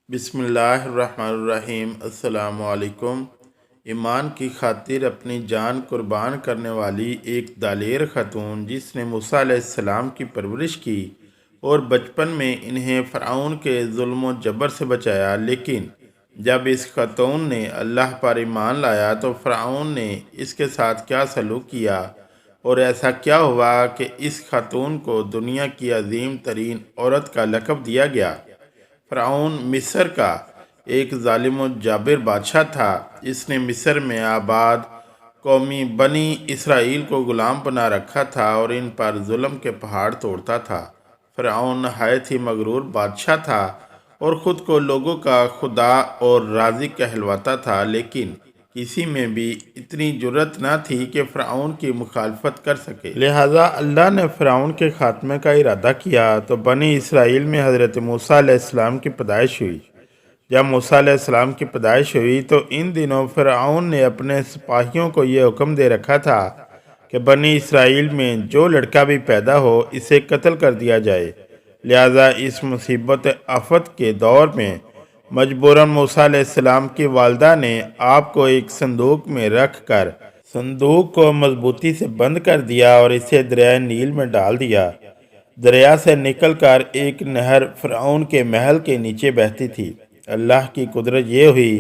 بسم اللہ الرحمن الرحیم۔ السلام علیکم۔ ایمان کی خاطر اپنی جان قربان کرنے والی ایک دلیر خاتون جس نے موسیٰ علیہ السلام کی پرورش کی اور بچپن میں انہیں فرعون کے ظلم و جبر سے بچایا، لیکن جب اس خاتون نے اللہ پر ایمان لایا تو فرعون نے اس کے ساتھ کیا سلوک کیا اور ایسا کیا ہوا کہ اس خاتون کو دنیا کی عظیم ترین عورت کا لقب دیا گیا۔ فرعون مصر کا ایک ظالم و جابر بادشاہ تھا۔ اس نے مصر میں آباد قومی بنی اسرائیل کو غلام بنا رکھا تھا اور ان پر ظلم کے پہاڑ توڑتا تھا۔ فرعون نہایت ہی مغرور بادشاہ تھا اور خود کو لوگوں کا خدا اور رازق کہلواتا تھا، لیکن کسی میں بھی اتنی جرت نہ تھی کہ فرعون کی مخالفت کر سکے۔ لہٰذا اللہ نے فرعون کے خاتمے کا ارادہ کیا تو بنی اسرائیل میں حضرت موسیٰ علیہ السلام کی پیدائش ہوئی۔ جب موسیٰ علیہ السلام کی پیدائش ہوئی تو ان دنوں فرعون نے اپنے سپاہیوں کو یہ حکم دے رکھا تھا کہ بنی اسرائیل میں جو لڑکا بھی پیدا ہو اسے قتل کر دیا جائے۔ لہٰذا اس مصیبت آفت کے دور میں مجبوراً موسیٰ علیہ السلام کی والدہ نے آپ کو ایک صندوق میں رکھ کر صندوق کو مضبوطی سے بند کر دیا اور اسے دریائے نیل میں ڈال دیا۔ دریا سے نکل کر ایک نہر فرعون کے محل کے نیچے بہتی تھی۔ اللہ کی قدرت یہ ہوئی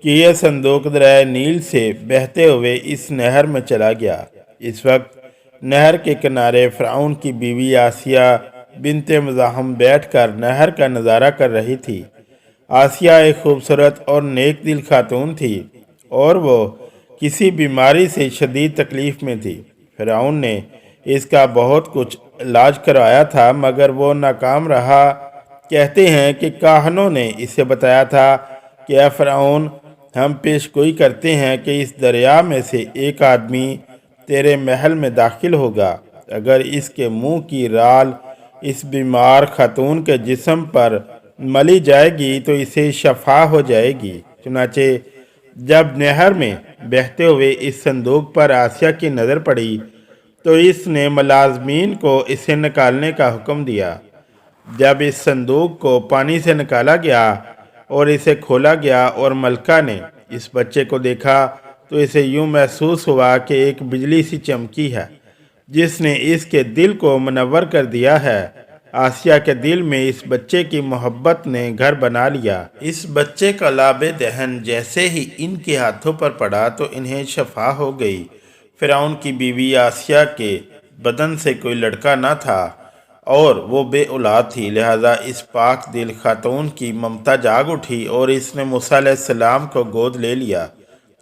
کہ یہ صندوق دریائے نیل سے بہتے ہوئے اس نہر میں چلا گیا۔ اس وقت نہر کے کنارے فرعون کی بیوی آسیہ بنت مزاحم بیٹھ کر نہر کا نظارہ کر رہی تھی۔ آسیہ ایک خوبصورت اور نیک دل خاتون تھی اور وہ کسی بیماری سے شدید تکلیف میں تھی۔ فرعون نے اس کا بہت کچھ علاج کروایا تھا مگر وہ ناکام رہا۔ کہتے ہیں کہ کاہنوں نے اسے بتایا تھا کہ اے فرعون، ہم پیش گوئی کرتے ہیں کہ اس دریا میں سے ایک آدمی تیرے محل میں داخل ہوگا۔ اگر اس کے منہ کی رال اس بیمار خاتون کے جسم پر ملی جائے گی تو اسے شفا ہو جائے گی۔ چنانچہ جب نہر میں بہتے ہوئے اس صندوق پر آسیہ کی نظر پڑی تو اس نے ملازمین کو اسے نکالنے کا حکم دیا۔ جب اس صندوق کو پانی سے نکالا گیا اور اسے کھولا گیا اور ملکہ نے اس بچے کو دیکھا تو اسے یوں محسوس ہوا کہ ایک بجلی سی چمکی ہے جس نے اس کے دل کو منور کر دیا ہے۔ آسیہ کے دل میں اس بچے کی محبت نے گھر بنا لیا۔ اس بچے کا لعاب دہن جیسے ہی ان کے ہاتھوں پر پڑا تو انہیں شفا ہو گئی۔ فرعون کی بیوی آسیہ کے بدن سے کوئی لڑکا نہ تھا اور وہ بے اولاد تھی، لہٰذا اس پاک دل خاتون کی ممتا جاگ اٹھی اور اس نے موسیٰ علیہ السلام کو گود لے لیا۔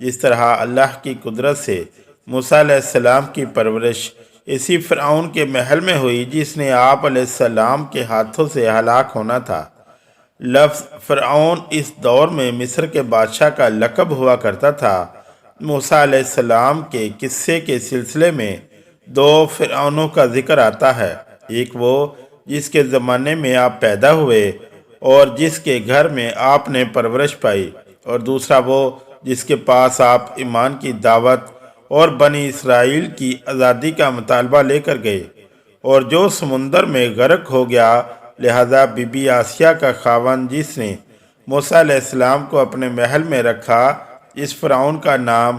اس طرح اللہ کی قدرت سے موسیٰ علیہ السلام کی پرورش اسی فرعون کے محل میں ہوئی جس نے آپ علیہ السلام کے ہاتھوں سے ہلاک ہونا تھا۔ لفظ فرعون اس دور میں مصر کے بادشاہ کا لقب ہوا کرتا تھا۔ موسیٰ علیہ السلام کے قصے کے سلسلے میں دو فرعونوں کا ذکر آتا ہے، ایک وہ جس کے زمانے میں آپ پیدا ہوئے اور جس کے گھر میں آپ نے پرورش پائی، اور دوسرا وہ جس کے پاس آپ ایمان کی دعوت اور بنی اسرائیل کی آزادی کا مطالبہ لے کر گئے اور جو سمندر میں غرق ہو گیا۔ لہٰذا بی بی آسیہ کا خاوند جس نے موسیٰ علیہ السلام کو اپنے محل میں رکھا، اس فرعون کا نام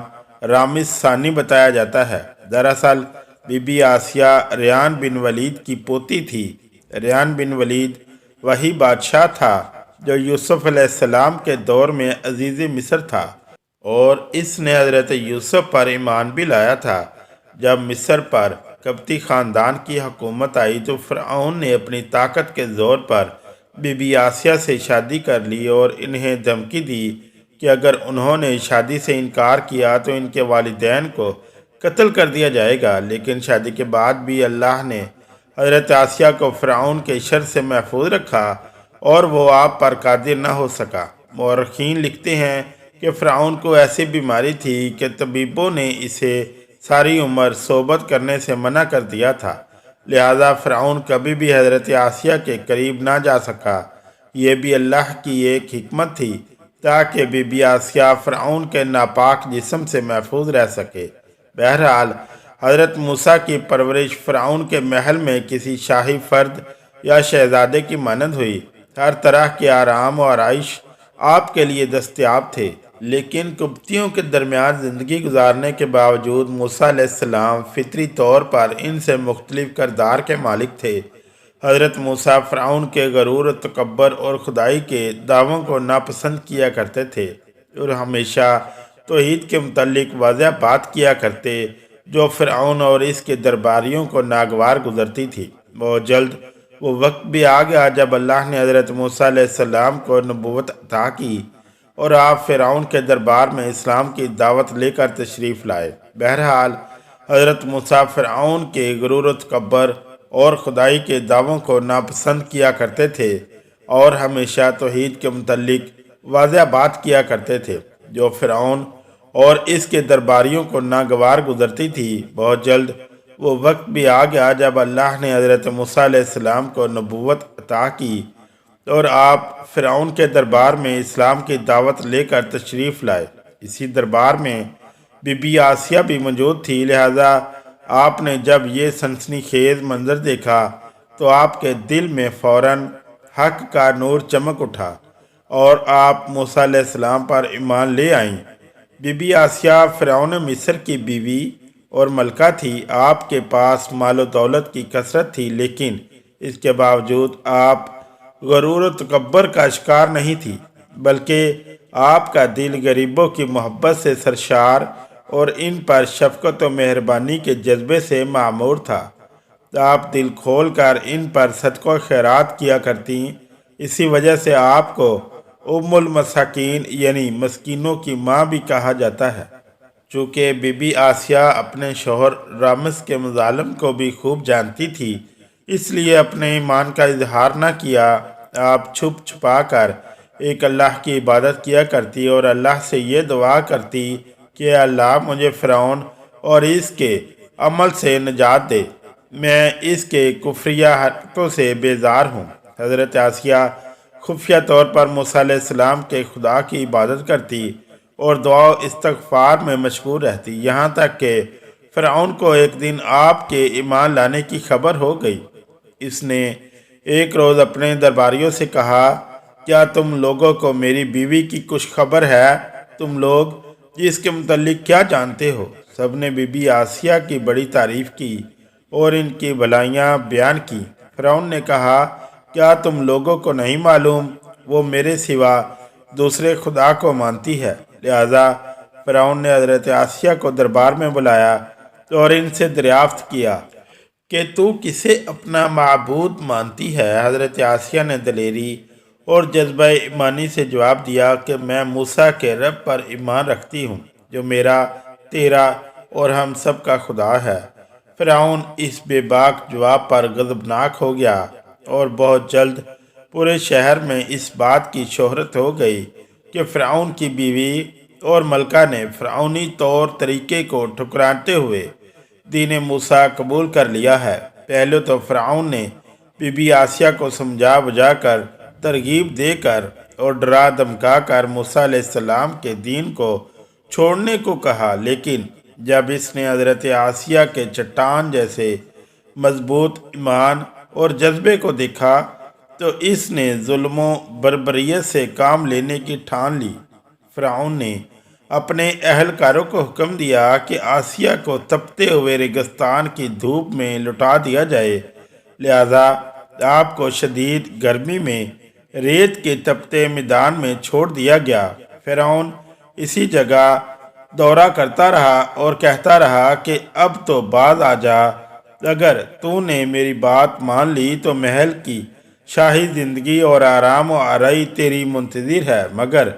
رامس ثانی بتایا جاتا ہے۔ دراصل بی بی آسیہ ریان بن ولید کی پوتی تھی۔ ریان بن ولید وہی بادشاہ تھا جو یوسف علیہ السلام کے دور میں عزیز مصر تھا اور اس نے حضرت یوسف پر ایمان بھی لایا تھا۔ جب مصر پر قبطی خاندان کی حکومت آئی تو فرعون نے اپنی طاقت کے زور پر بی بی آسیہ سے شادی کر لی اور انہیں دھمکی دی کہ اگر انہوں نے شادی سے انکار کیا تو ان کے والدین کو قتل کر دیا جائے گا، لیکن شادی کے بعد بھی اللہ نے حضرت آسیہ کو فرعون کے شر سے محفوظ رکھا اور وہ آپ پر قادر نہ ہو سکا۔ مورخین لکھتے ہیں کہ فرعون کو ایسی بیماری تھی کہ طبیبوں نے اسے ساری عمر صحبت کرنے سے منع کر دیا تھا، لہٰذا فرعون کبھی بھی حضرت آسیہ کے قریب نہ جا سکا۔ یہ بھی اللہ کی ایک حکمت تھی تاکہ بی بی آسیہ فرعون کے ناپاک جسم سے محفوظ رہ سکے۔ بہرحال حضرت موسیٰ کی پرورش فرعون کے محل میں کسی شاہی فرد یا شہزادے کی مانند ہوئی۔ ہر طرح کے آرام و آرائش آپ کے لیے دستیاب تھے، لیکن قبطیوں کے درمیان زندگی گزارنے کے باوجود موسیٰ علیہ السلام فطری طور پر ان سے مختلف کردار کے مالک تھے۔ حضرت موسیٰ فرعون کے غرور و تکبر اور خدائی کے دعووں کو ناپسند کیا کرتے تھے اور ہمیشہ توحید کے متعلق واضح بات کیا کرتے، جو فرعون اور اس کے درباریوں کو ناگوار گزرتی تھی۔ بہت جلد وہ وقت بھی آ گیا جب اللہ نے حضرت موسیٰ علیہ السلام کو نبوت عطا کی اور آپ فرعون کے دربار میں اسلام کی دعوت لے کر تشریف لائے۔ بہرحال حضرت موسیٰ فرعون کے غرور و تکبر اور خدائی کے دعووں کو ناپسند کیا کرتے تھے اور ہمیشہ توحید کے متعلق واضح بات کیا کرتے تھے، جو فرعون اور اس کے درباریوں کو ناگوار گزرتی تھی۔ بہت جلد وہ وقت بھی آ گیا جب اللہ نے حضرت موسیٰ علیہ السلام کو نبوت عطا کی اور آپ فرعون کے دربار میں اسلام کی دعوت لے کر تشریف لائے۔ اسی دربار میں بی بی آسیہ بھی موجود تھی، لہذا آپ نے جب یہ سنسنی خیز منظر دیکھا تو آپ کے دل میں فوراً حق کا نور چمک اٹھا اور آپ موسیٰ علیہ السلام پر ایمان لے آئیں۔ بی بی آسیہ فرعون مصر کی بیوی اور ملکہ تھی۔ آپ کے پاس مال و دولت کی کثرت تھی، لیکن اس کے باوجود آپ غرور و تکبر کا شکار نہیں تھی، بلکہ آپ کا دل غریبوں کی محبت سے سرشار اور ان پر شفقت و مہربانی کے جذبے سے معمور تھا۔ آپ دل کھول کر ان پر صدقہ و خیرات کیا کرتی، اسی وجہ سے آپ کو ام المساکین یعنی مسکینوں کی ماں بھی کہا جاتا ہے۔ چونکہ بی بی آسیہ اپنے شوہر رامس کے مظالم کو بھی خوب جانتی تھی، اس لیے اپنے ایمان کا اظہار نہ کیا۔ آپ چھپ چھپا کر ایک اللہ کی عبادت کیا کرتی اور اللہ سے یہ دعا کرتی کہ اللہ مجھے فرعون اور اس کے عمل سے نجات دے، میں اس کے کفریہ حرکتوں سے بیزار ہوں۔ حضرت آسیہ خفیہ طور پر موسیٰ علیہ السلام کے خدا کی عبادت کرتی اور دعا و استغفار میں مشغول رہتی، یہاں تک کہ فرعون کو ایک دن آپ کے ایمان لانے کی خبر ہو گئی۔ اس نے ایک روز اپنے درباریوں سے کہا، کیا تم لوگوں کو میری بیوی کی کچھ خبر ہے؟ تم لوگ اس کے متعلق کیا جانتے ہو؟ سب نے بی بی آسیہ کی بڑی تعریف کی اور ان کی بھلائیاں بیان کی۔ فرعون نے کہا، کیا تم لوگوں کو نہیں معلوم وہ میرے سوا دوسرے خدا کو مانتی ہے؟ لہذا فرعون نے حضرت آسیہ کو دربار میں بلایا اور ان سے دریافت کیا کہ تو کسے اپنا معبود مانتی ہے؟ حضرت آسیہ نے دلیری اور جذبہ ایمانی سے جواب دیا کہ میں موسیٰ کے رب پر ایمان رکھتی ہوں، جو میرا، تیرا اور ہم سب کا خدا ہے۔ فرعون اس بے باک جواب پر غضبناک ہو گیا اور بہت جلد پورے شہر میں اس بات کی شہرت ہو گئی کہ فرعون کی بیوی اور ملکہ نے فرعونی طور طریقے کو ٹھکراتے ہوئے دین موسیٰ قبول کر لیا ہے۔ پہلے تو فرعون نے بی بی آسیہ کو سمجھا بجھا کر، ترغیب دے کر اور ڈرا دھمکا کر موسیٰ علیہ السلام کے دین کو چھوڑنے کو کہا، لیکن جب اس نے حضرت آسیہ کے چٹان جیسے مضبوط ایمان اور جذبے کو دیکھا تو اس نے ظلم و بربریت سے کام لینے کی ٹھان لی۔ فرعون نے اپنے اہلکاروں کو حکم دیا کہ آسیہ کو تپتے ہوئے ریگستان کی دھوپ میں لٹا دیا جائے، لہذا آپ کو شدید گرمی میں ریت کے تپتے میدان میں چھوڑ دیا گیا۔ فرعون اسی جگہ دورہ کرتا رہا اور کہتا رہا کہ اب تو باز آ جا، اگر تو نے میری بات مان لی تو محل کی شاہی زندگی اور آرام و آرائی تیری منتظر ہے۔ مگر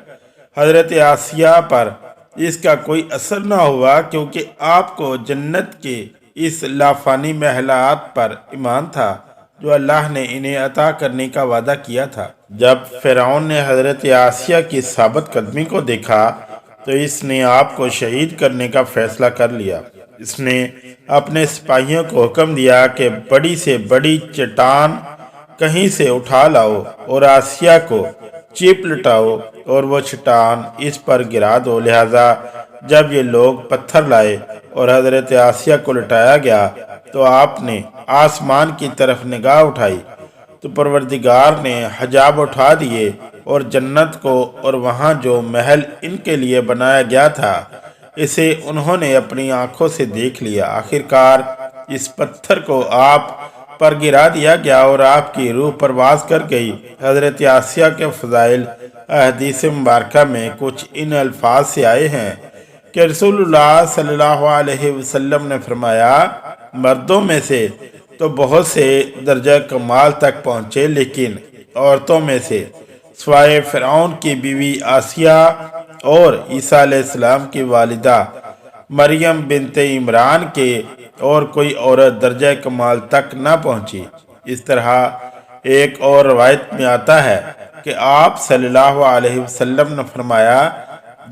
حضرت آسیہ پر اس کا کوئی اثر نہ ہوا، کیونکہ آپ کو جنت کے اس لافانی محلات پر ایمان تھا جو اللہ نے انہیں عطا کرنے کا وعدہ کیا تھا۔ جب فرعون نے حضرت آسیہ کی ثابت قدمی کو دیکھا تو اس نے آپ کو شہید کرنے کا فیصلہ کر لیا۔ اس نے اپنے سپاہیوں کو حکم دیا کہ بڑی سے بڑی چٹان کہیں سے اٹھا لاؤ اور آسیہ کو چیپ لٹاؤ اور وہ چٹان اس پر گرا دو۔ لہذا جب یہ لوگ پتھر لائے اور حضرت آسیہ کو لٹایا گیا تو آپ نے آسمان کی طرف نگاہ اٹھائی تو پروردگار نے حجاب اٹھا دیے اور جنت کو اور وہاں جو محل ان کے لیے بنایا گیا تھا اسے انہوں نے اپنی آنکھوں سے دیکھ لیا۔ آخرکار اس پتھر کو آپ پر گرا دیا گیا اور آپ کی روح پرواز کر گئی۔ حضرت آسیہ کے فضائل احادیث مبارکہ میں کچھ ان الفاظ سے آئے ہیں کہ رسول اللہ صلی اللہ علیہ وسلم نے فرمایا، مردوں میں سے تو بہت سے درجہ کمال تک پہنچے، لیکن عورتوں میں سے سوائے فرعون کی بیوی آسیہ اور عیسیٰ علیہ السلام کی والدہ مریم بنت عمران کے اور کوئی عورت درجہ کمال تک نہ پہنچی۔ اس طرح ایک اور روایت میں آتا ہے کہ آپ صلی اللہ علیہ وسلم نے فرمایا،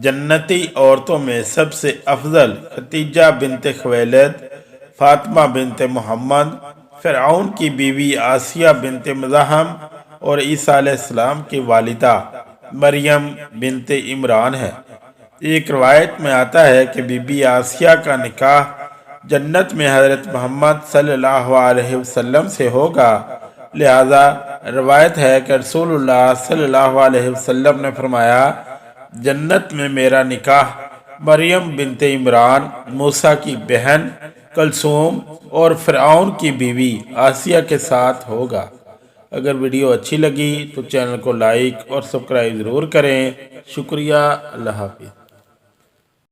جنتی عورتوں میں سب سے افضل خدیجہ بنت خویلد، فاطمہ بنت محمد، فرعون کی بیوی آسیہ بنت مزاحم اور عیسیٰ علیہ السلام کی والدہ مریم بنت عمران ہے۔ ایک روایت میں آتا ہے کہ بی بی آسیہ کا نکاح جنت میں حضرت محمد صلی اللہ علیہ وسلم سے ہوگا، لہذا روایت ہے کہ رسول اللہ صلی اللہ علیہ وسلم نے فرمایا، جنت میں میرا نکاح مریم بنت عمران، موسیٰ کی بہن کلثوم اور فرعون کی بیوی آسیہ کے ساتھ ہوگا۔ اگر ویڈیو اچھی لگی تو چینل کو لائک اور سبسکرائب ضرور کریں۔ شکریہ، اللہ حافظ۔